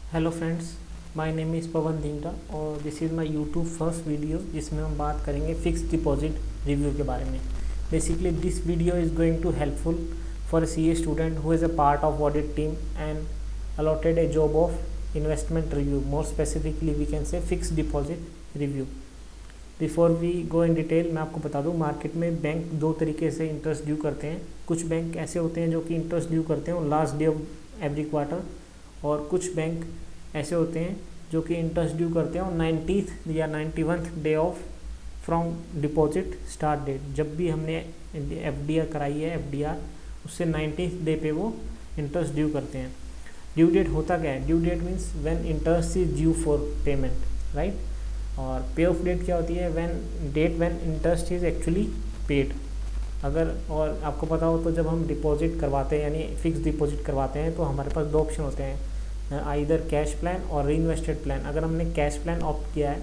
Hello friends, my name is Pawan Dingta और this is my YouTube first video जिसमें हम बात करेंगे फिक्स्ड डिपॉजिट रिव्यू के बारे में। Basically this video is going to helpful for a CA student who is a part of audit team and allotted a job of investment review, more specifically we can say fixed deposit review. Before we go in detail मैं आपको बता दूं, market में bank दो तरीके से interest due करते हैं। कुछ बैंक ऐसे होते हैं जो कि इंटरेस्ट ड्यू करते हैं last day of every quarter, और कुछ बैंक ऐसे होते हैं जो कि इंटरेस्ट ड्यू करते हैं 90th या 91th day of from deposit start date. जब भी हमने एफडीआर कराई है, एफडीआर उससे 90th डे पे वो इंटरेस्ट ड्यू करते हैं। ड्यू डेट होता क्या है? Due that means when interest is due for payment, right. और पे ऑफ डेट क्या होती है? When interest is actually paid. अगर और आपको पता हो तो जब हम डिपॉजिट करवाते हैं यानी फिक्स डिपॉजिट करवाते हैं तो हमारे पास दो ऑप्शन होते हैं, आइदर कैश प्लान और री इन्वेस्टेड प्लान। अगर हमने कैश प्लान ऑप्ट किया है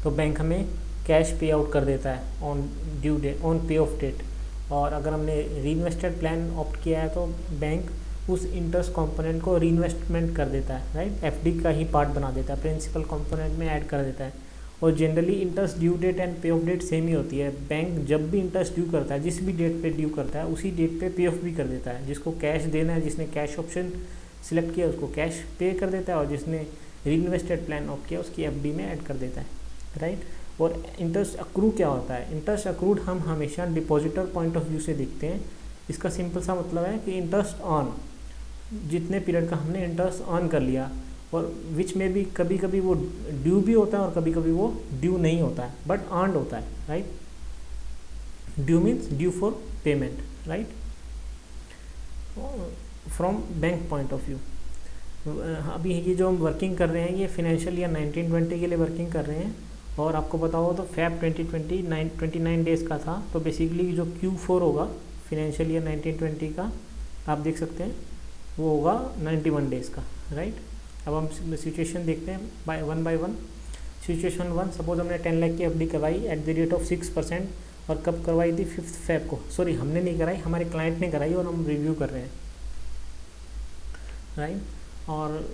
तो बैंक हमें कैश पे आउट कर देता है ऑन ड्यू डेट, ऑन पे ऑफ डेट। और अगर हमने री इन्वेस्टेड प्लान ऑप्ट किया है तो बैंक उस इंटरेस्ट कंपोनेंट को री इन्वेस्टमेंट कर देता है, राइट। एफडी का ही पार्ट बना देता है, प्रिंसिपल कंपोनेंट में ऐड कर देता है। और generally interest due date and pay off date same ही होती है। बैंक जब भी इंटरेस्ट ड्यू करता है, जिस भी डेट पे ड्यू करता है उसी डेट पे पे ऑफ भी कर देता है। जिसको कैश देना है, जिसने कैश ऑप्शन सिलेक्ट किया उसको कैश पे कर देता है, और जिसने री इन्वेस्टेड प्लान ऑप्ट किया उसकी एफडी में ऐड कर देता है, राइट। और इंटरेस्ट अक्रू क्या होता है? इंटरेस्ट अक्रूड हम हमेशा डिपॉजिटर पॉइंट ऑफ व्यू से देखते हैं। इसका सिंपल सा मतलब है कि इंटरेस्ट ऑन, जितने पीरियड का हमने इंटरेस्ट अर्न कर लिया, और विच में भी कभी कभी वो ड्यू भी होता है और कभी कभी वो ड्यू नहीं होता है, बट अर्नड होता है, right. Due means due for payment, right, from bank point of view. अभी ये जो हम वर्किंग कर रहे हैं ये फिनेंशियल ईयर 1920 के लिए वर्किंग कर रहे हैं। और आपको पता हो तो फैब 2020 29 डेज़ का था। तो बेसिकली जो Q4 होगा फिनेंशियल ईयर 1920 का, आप देख सकते हैं वो होगा 91 डेज़ का, राइट। अब हम सिचुएशन देखते हैं बाय वन। सिचुएशन 1, सपोज हमने 10 लाख की एफडी करवाई एट द रेट ऑफ 6%। और कब करवाई थी? 5 फेब को। सॉरी, हमने नहीं कराई, हमारे क्लाइंट ने कराई और हम रिव्यू कर रहे हैं, राइट। और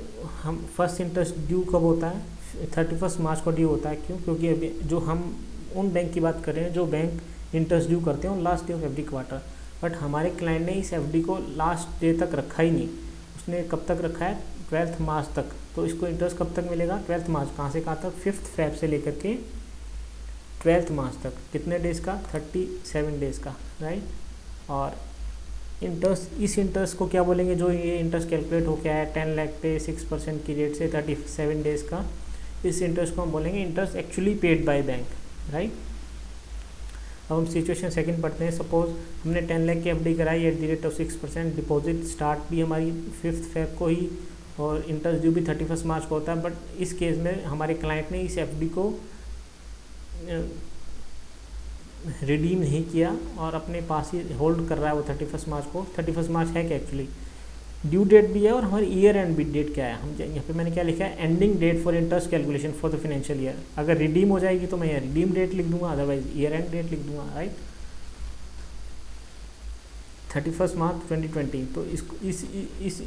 हम फर्स्ट इंटरेस्ट ड्यू कब होता है? 31 मार्च को ड्यू होता है। क्यों? क्योंकि अभी जो हम उन बैंक की बात कर रहे हैं जो बैंक इंटरेस्ट ड्यू करते हैं last day of every quarter. But हमारे क्लाइंट ने इस एफडी को लास्ट डे तक रखा ही नहीं। उसने कब तक रखा है? 12 मार्च तक। तो इसको इंटरेस्ट कब तक मिलेगा? 12 मार्च। कहाँ से कहाँ तक? 5 फेब से लेकर के 12 मार्च तक। कितने डेज़ का? 37 डेज़ का, राइट। और इंटरेस्ट, इस इंटरेस्ट को क्या बोलेंगे? जो ये इंटरेस्ट कैलकुलेट हो गया है 10 लाख पे 6% की रेट से 37 डेज़ का, इस इंटरेस्ट को हम बोलेंगे interest actually paid by bank, right. अब हम सिचुएशन सेकंड पढ़ते हैं। सपोज हमने 10 लाख की एफडी कराई eight the rate of 6%। Deposit start भी हमारी 5 फेब को ही और इंटरेस्ट ड्यू भी 31 मार्च को होता है। बट इस केस में हमारे क्लाइंट ने इस एफडी को रिडीम नहीं किया और अपने पास ही होल्ड कर रहा है वो 31 मार्च को। 31 मार्च है क्या एक्चुअली? ड्यू डेट भी है और हमारी ईयर एंड भी डेट क्या है? हम यहाँ पे मैंने क्या लिखा है? Ending date for interest calculation for the financial year. अगर रिडीम हो जाएगी तो मैं यहाँ रिडीम डेट लिख दूंगा, अदरवाइज ईयर एंड डेट लिख दूंगा, राइट। 31 मार्च 2020। तो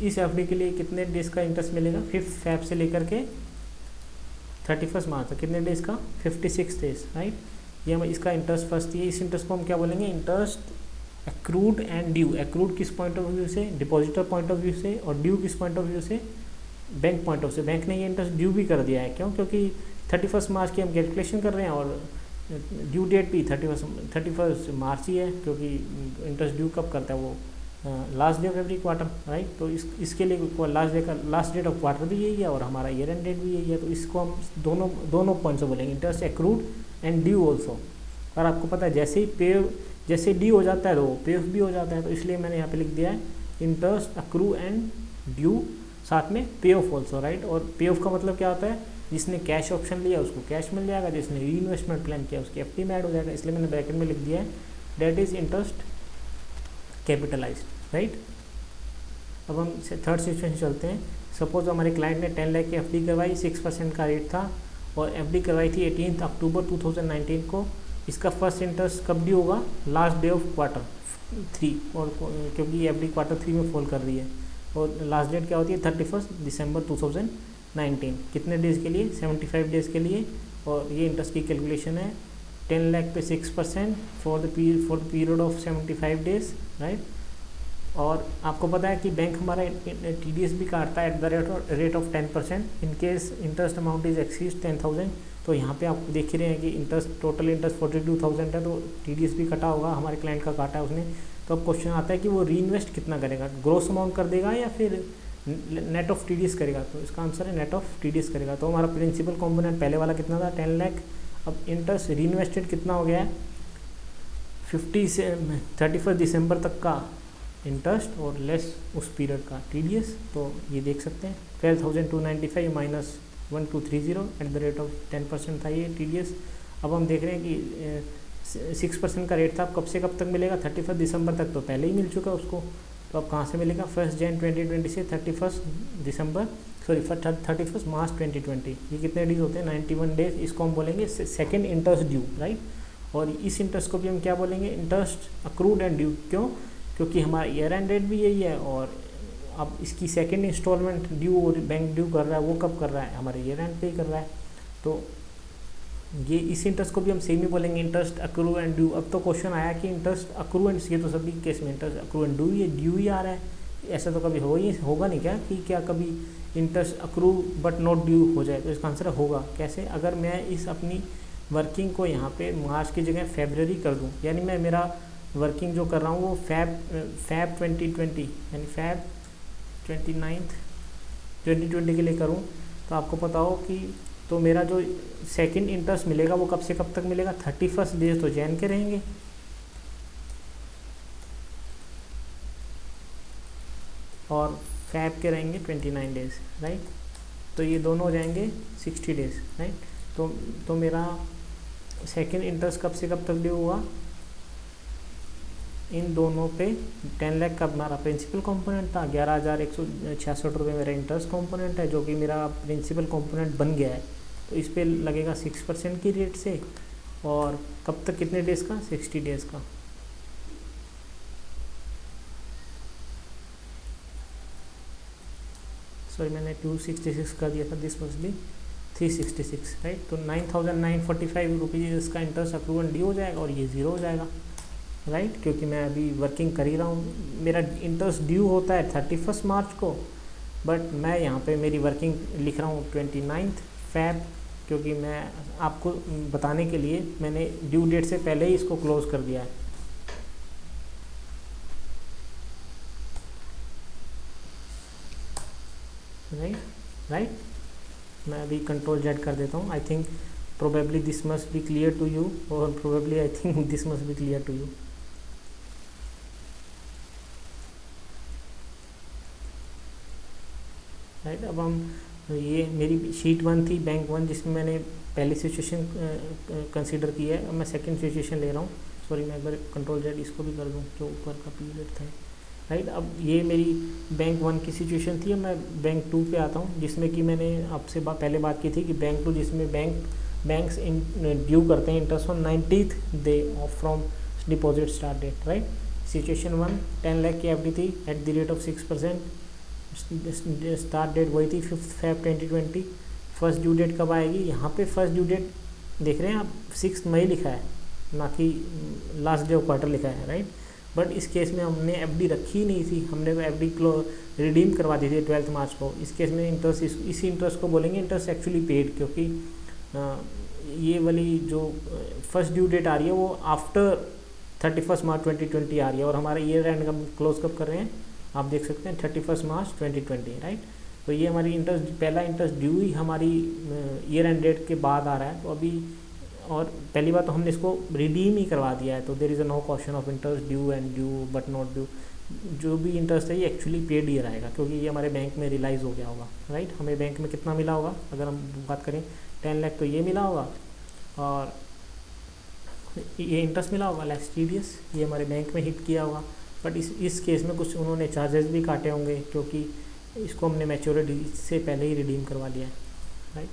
इस एफडी के लिए कितने डेज का इंटरेस्ट मिलेगा? 5 फेब से लेकर के 31 मार्च तक। कितने डेज का? 56 डेज, राइट। ये हम इसका इंटरेस्ट फर्स्ट है। इस इंटरेस्ट को हम क्या बोलेंगे? Interest accrued and due. Accrued किस पॉइंट ऑफ व्यू से? डिपॉजिटर पॉइंट ऑफ व्यू से। और ड्यू किस पॉइंट ऑफ व्यू से? बैंक पॉइंट ऑफ से। बैंक ने ये इंटरेस्ट ड्यू भी कर दिया है। क्यों? क्योंकि 31 मार्च की हम कैलकुलेशन कर रहे हैं और ड्यू डेट भी 31 मार्च ही है, क्योंकि इंटरेस्ट ड्यू कब करता है वो? Last day of every quarter, right. तो इसके लिए लास्ट डेट ऑफ क्वार्टर भी यही है और हमारा ईयर एंड डेट भी यही है। तो इसको हम दोनों पॉइंट से बोलेंगे, interest accrued and due also. और आपको पता है जैसे ड्यू हो जाता है तो पे ऑफ भी हो जाता है। तो इसलिए मैंने यहाँ पे लिख दिया है इंटरेस्ट अक्रू एंड ड्यू, साथ में पे ऑफ ऑल्सो, राइट। और पे ऑफ का मतलब क्या होता है? जिसने कैश ऑप्शन लिया उसको कैश मिल जाएगा, जिसने री इन्वेस्टमेंट प्लान किया उसकी एफडी में ऐड हो जाएगा। इसलिए मैंने ब्रैकेट में लिख दिया है date is interest capitalized, right. अब हम थर्ड सिचुएशन चलते हैं। सपोज हमारे क्लाइंट ने 10 लाख की एफडी करवाई, 6% का रेट था और एफडी करवाई थी 18 अक्टूबर 2019 को। इसका फर्स्ट इंटरेस्ट कब ड्यू होगा? लास्ट डे ऑफ क्वार्टर 3, और क्योंकि एफडी क्वार्टर 3 में फॉल कर रही है। और लास्ट डेट क्या होती है 31 दिसंबर 2019। कितने डेज़ के लिए? 75 डेज़ के लिए। और ये इंटरेस्ट की कैलकुलेशन है 10 लाख पे 6% for the period of 75 days, right. और आपको पता है कि बैंक हमारा TDS भी काटता है eight the rate of 10% in case interest amount is exceed 10,000। तो यहाँ पे आप देख ही रहे हैं कि इंटरेस्ट, टोटल इंटरेस्ट 42,000 है, तो TDS भी कटा होगा, हमारे क्लाइंट का काटा है उसने। तो अब क्वेश्चन आता है कि वो री इन्वेस्ट कितना करेगा, ग्रोस अमाउंट कर देगा या फिर नेट ऑफ TDS करेगा। तो इसका आंसर है नेट ऑफ TDS करेगा। तो हमारा प्रिंसिपल कॉम्पोनेंट पहले वाला कितना था 10 लाख, अब इंटरेस्ट री इन्वेस्टेड कितना हो गया है 50 से 31 दिसंबर तक का इंटरेस्ट और लेस उस पीरियड का TDS। तो ये देख सकते हैं 12,295 minus 1230 eight the rate of 10% था ये TDS। अब हम देख रहे हैं कि 6% का रेट था, कब से कब तक मिलेगा 31 दिसंबर तक, तो पहले ही मिल चुका उसको। तो अब कहाँ से मिलेगा 1 जनवरी 2020 से 31 मार्च 2020। ये कितने डेज होते हैं 91 डेज। इसको हम बोलेंगे सेकेंड इंटरेस्ट ड्यू, राइट। और इस इंटरेस्ट को भी हम क्या बोलेंगे इंटरेस्ट अक्रूड एंड ड्यू। क्यों? क्योंकि हमारा ईयर एंड डेट भी यही है और अब इसकी सेकेंड इंस्टॉलमेंट ड्यू और बैंक ड्यू कर रहा है, वो कब कर रहा है हमारे ईयर एंड पे ही कर रहा है। तो ये इस इंटरेस्ट को भी हम सेम ही बोलेंगे इंटरेस्ट अक्रू एंड ड्यू। अब तो क्वेश्चन आया कि इंटरेस्ट अक्रू एंड, ये तो सभी केस में इंटरेस्ट अक्रू एंड ड्यू, ये ड्यू ही आ रहा है। ऐसा तो कभी होगा नहीं क्या कि क्या कभी interest accrue but not due हो जाए। तो इसका आंसर होगा। कैसे? अगर मैं इस अपनी वर्किंग को यहाँ पे मार्च की जगह फरवरी कर दूँ, यानी मैं मेरा वर्किंग जो कर रहा हूँ वो फैब 2020 यानी फैब 29 2020 के लिए करूँ, तो आपको पता हो कि तो मेरा जो सेकंड इंटरेस्ट मिलेगा वो कब से कब तक मिलेगा 31 डेज तो जैन के रहेंगे और फैब के रहेंगे 29 डेज, राइट। तो ये दोनों हो जाएंगे 60 डेज, राइट। तो मेरा सेकंड इंटरेस्ट कब से कब तक ड्यू हुआ इन दोनों पे 10 लाख का हमारा प्रिंसिपल कंपोनेंट था, 11,166 रुपये मेरा इंटरेस्ट कंपोनेंट है जो कि मेरा प्रिंसिपल कंपोनेंट बन गया है। तो इस पे लगेगा 6% की रेट से और कब तक कितने डेज़ का 60 डेज़ का। सॉरी मैंने 266 कर दिया था, दिस मस्ट बी 366, राइट। तो 9,945 रुपीज़ इसका इंटरेस्ट अक्रू एंड ड्यू हो जाएगा और ये ज़ीरो हो जाएगा, राइट। क्योंकि मैं अभी वर्किंग कर ही रहा हूँ, मेरा इंटरेस्ट ड्यू होता है 31 मार्च को, बट मैं यहाँ पे मेरी वर्किंग लिख रहा हूँ 29 फैब, क्योंकि मैं आपको बताने के लिए मैंने ड्यू डेट से पहले ही इसको क्लोज कर दिया है, राइट। मैं अभी कंट्रोल जेड कर देता हूँ। I think probably this must be clear to you और probably I think this must be clear to you, right. अब हम ये मेरी शीट 1 थी बैंक 1 जिसमें मैंने पहली सिचुएशन कंसीडर की है। अब मैं सेकंड सिचुएशन ले रहा हूँ। सॉरी मैं एक बार कंट्रोल जेड इसको भी कर दूँ जो ऊपर का पीरियड था, राइट। अब ये मेरी बैंक 1 की सिचुएशन थी। अब मैं बैंक 2 पे आता हूँ जिसमें कि मैंने आपसे पहले बात की थी कि बैंक 2 जिसमें बैंक्स ड्यू करते हैं interest on 90th day of from deposit start date, right. Situation 1 10 lakh की FD थी at the rate of 6%, start date वही थी 5 फैब 2020। फर्स्ट ड्यू डेट कब आएगी? यहाँ पे फर्स्ट ड्यू डेट देख रहे हैं आप 6 मई लिखा है, ना कि लास्ट डे ऑफ क्वार्टर लिखा है, राइट। बट इस केस में हमने FD रखी ही नहीं थी, हमने FD रिडीम करवा दी थी 12 मार्च को। इस केस में इंटरेस्ट इसी इंटरेस्ट को बोलेंगे इंटरेस्ट एक्चुअली पेड, क्योंकि ये वाली जो फर्स्ट ड्यू डेट आ रही है वो आफ्टर 31 मार्च 2020 आ रही है और हमारा ईयर एंड हम क्लोज कब कर रहे हैं आप देख सकते हैं 31 मार्च 2020, राइट। तो ये हमारी इंटरेस्ट पहला इंटरेस्ट ड्यू ही हमारी ईयर एंड डेट के बाद आ रहा है। तो अभी और पहली बार तो हमने इसको रिडीम ही करवा दिया है, तो there is no question of interest due and due but not due. जो भी इंटरेस्ट है ये एक्चुअली पेड ईयर आएगा क्योंकि ये हमारे बैंक में रियलाइज़ हो गया होगा, राइट। हमें बैंक में कितना मिला होगा अगर हम बात करें 10 लाख तो ये मिला होगा और ये इंटरेस्ट मिला होगा लेस TDS, ये हमारे बैंक में हिट किया होगा। बट इस केस में कुछ उन्होंने चार्जेस भी काटे होंगे क्योंकि इसको हमने मैच्योरिटी से पहले ही रिडीम करवा लिया है, राइट।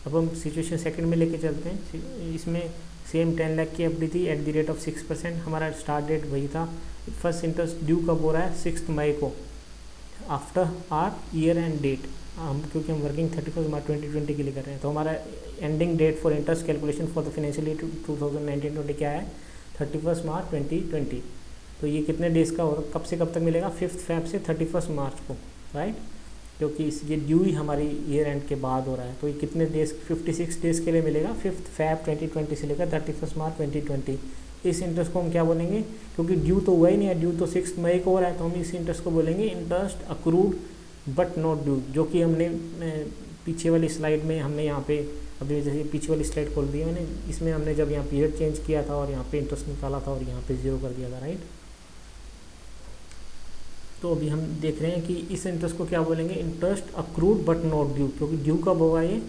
अब हम सिचुएशन सेकंड में लेके चलते हैं। इसमें सेम 10 लाख की FD थी एट द रेट ऑफ 6%, हमारा स्टार्ट डेट वही था। फर्स्ट इंटरेस्ट ड्यू कब हो रहा है 6 मई को, after our year end date, हम क्योंकि हम वर्किंग 31 मार्च 2020 के लिए कर रहे हैं, तो हमारा ending date for interest calculation for the financial year 2019-20 क्या है, 31 मार्च 2020। तो ये कितने डेज़ का और कब से कब तक मिलेगा, 5 फैब से 31 मार्च को, राइट, क्योंकि ये ड्यू ही हमारी ईयर एंड के बाद हो रहा है। तो ये कितने डेज़, 56 डेज़ के लिए मिलेगा, 5 फैब 2020 से लेकर 31 मार्च 2020। इस इंटरेस्ट को हम क्या बोलेंगे, क्योंकि ड्यू तो हुआ ही नहीं है, ड्यू तो 6 मई को हो रहा है, तो हम इस इंटरेस्ट को बोलेंगे interest accrued but not due, जो कि हमने पीछे वाली स्लाइड में हमने यहाँ पे अभी जैसे पीछे वाली स्लाइड खोल दी है मैंने, इसमें हमने जब यहाँ पीरियड चेंज किया था और यहाँ पे इंटरेस्ट निकाला था और यहाँ पे 0 कर दिया था, राइट। तो अभी हम देख रहे हैं कि इस इंटरेस्ट को क्या बोलेंगे, interest accrued but not due, क्योंकि ड्यू कब होगा ये,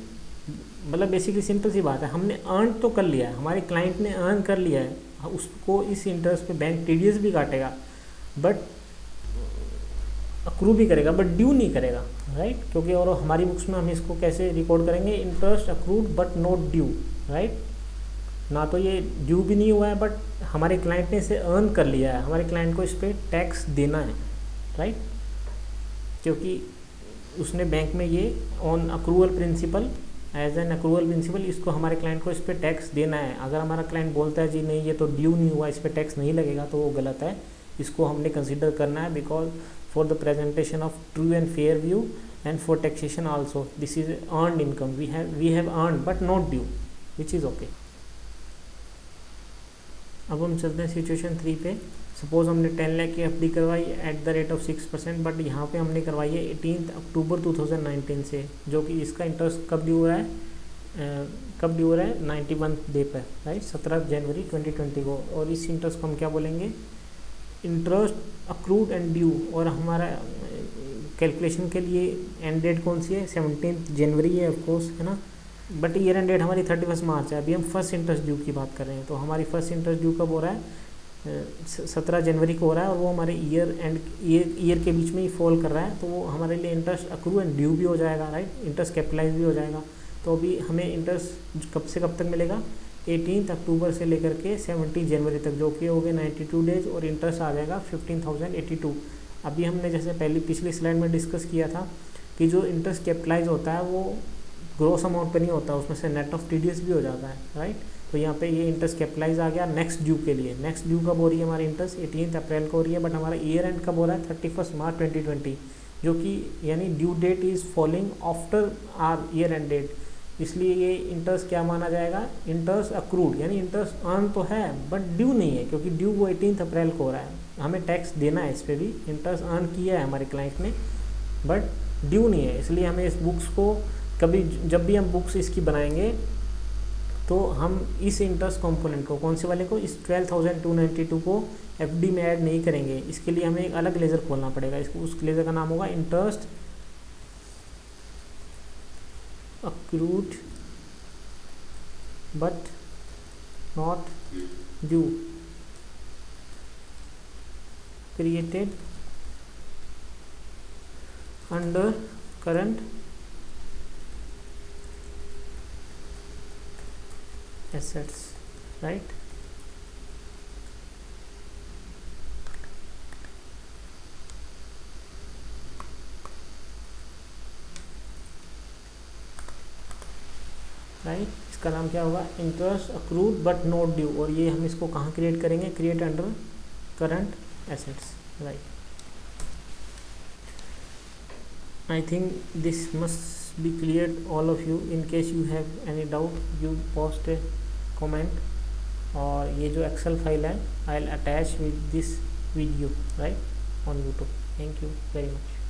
मतलब बेसिकली सिंपल सी बात है, हमने अर्न तो कर लिया है, हमारे क्लाइंट ने अर्न कर लिया है, उसको इस इंटरेस्ट पे बैंक टीडीएस भी काटेगा, बट अक्रू भी करेगा, बट ड्यू नहीं करेगा, राइट। क्योंकि और हमारी बुक्स में हम इसको कैसे रिकॉर्ड करेंगे, interest accrued but not due, right. ना तो ये ड्यू भी नहीं हुआ है, बट हमारे क्लाइंट ने इसे अर्न कर लिया है, हमारे क्लाइंट को इस पर टैक्स देना है, राइट, क्योंकि उसने बैंक में ये on accrual principal, as an accrual principal इसको हमारे क्लाइंट को इस पर टैक्स देना है। अगर हमारा क्लाइंट बोलता है जी नहीं ये तो ड्यू नहीं हुआ, इस पर टैक्स नहीं लगेगा, तो वो गलत है, इसको हमने कंसिडर करना है, because for the presentation of true and fair view and for taxation also this is earned income, we have earned but not due, which is okay. अब हम चलते हैं सिचुएशन 3 पे। सपोज हमने 10 लाख की एफडी करवाई eight the rate of 6%, but यहाँ पे हमने करवाई है 18 अक्टूबर 2019 से, जो कि इसका इंटरेस्ट कब ड्यू हो रहा है, कब ड्यू हो रहा है, 91 डे पर, राइट, 17 जनवरी 2020 को। और इस इंटरेस्ट को हम क्या बोलेंगे, इंटरेस्ट अक्रूड एंड ड्यू। और हमारा कैलकुलेशन के लिए एंड डेट कौन सी है, 17 जनवरी है ऑफकोर्स, है ना, बट ईयर एंड डेट हमारी 31 मार्च है। अभी हम फर्स्ट इंटरेस्ट ड्यू की बात कर रहे हैं, तो हमारी फर्स्ट इंटरेस्ट ड्यू कब हो रहा है, 17 जनवरी को हो रहा है, और वो हमारे ईयर के बीच में ही फॉल कर रहा है, तो वो हमारे लिए इंटरेस्ट अक्रू एंड ड्यू भी हो जाएगा, राइट, इंटरेस्ट कैपिटलाइज भी हो जाएगा। तो अभी हमें इंटरेस्ट कब से कब तक मिलेगा, 18 अक्टूबर से लेकर के 17 जनवरी तक, जो कि हो गए 92 डेज, और इंटरेस्ट आ जाएगा 15,082। अभी हमने जैसे पिछली स्लाइड में डिस्कस किया था कि जो इंटरेस्ट कैपिटलाइज होता है वो ग्रॉस अमाउंट पे नहीं होता, उसमें से नेट ऑफ टीडीएस भी हो जाता है, राइट। तो यहाँ पे ये इंटरेस्ट कैपिटलाइज आ गया नेक्स्ट ड्यू के लिए। नेक्स्ट ड्यू कब हो रही है हमारी इंटरेस्ट, 18 अप्रैल को हो रही है, बट हमारा ईयर एंड कब हो रहा है, 31 मार्च 2020, जो कि यानी due date is following after our year end date. इसलिए ये इंटरेस्ट क्या माना जाएगा, इंटरेस्ट अक्रूड, यानी इंटरेस्ट अर्न तो है बट ड्यू नहीं है, क्योंकि ड्यू वो 18 अप्रैल को हो रहा है, हमें टैक्स देना है इस पर भी। इंटरेस्ट अर्न किया है हमारे क्लाइंट ने बट ड्यू नहीं है, इसलिए हमें इस बुक्स को कभी जब भी हम बुक्स इसकी बनाएंगे तो हम इस इंटरेस्ट कंपोनेंट को, कौन से वाले को, इस 12,292 को एफडी में ऐड नहीं करेंगे। इसके लिए हमें एक अलग लेज़र खोलना पड़ेगा, इसको उस लेज़र का नाम होगा interest accrued but not due, created under current assets, right। Right, इसका नाम क्या होगा, interest accrued but not due. और ये हम इसको कहाँ क्रिएट करेंगे, create under current assets, right. I think this must be cleared all of you. In case you have any doubt you post a comment, और ये जो एक्सेल फाइल है I'll attach with this video right on YouTube. Thank you very much.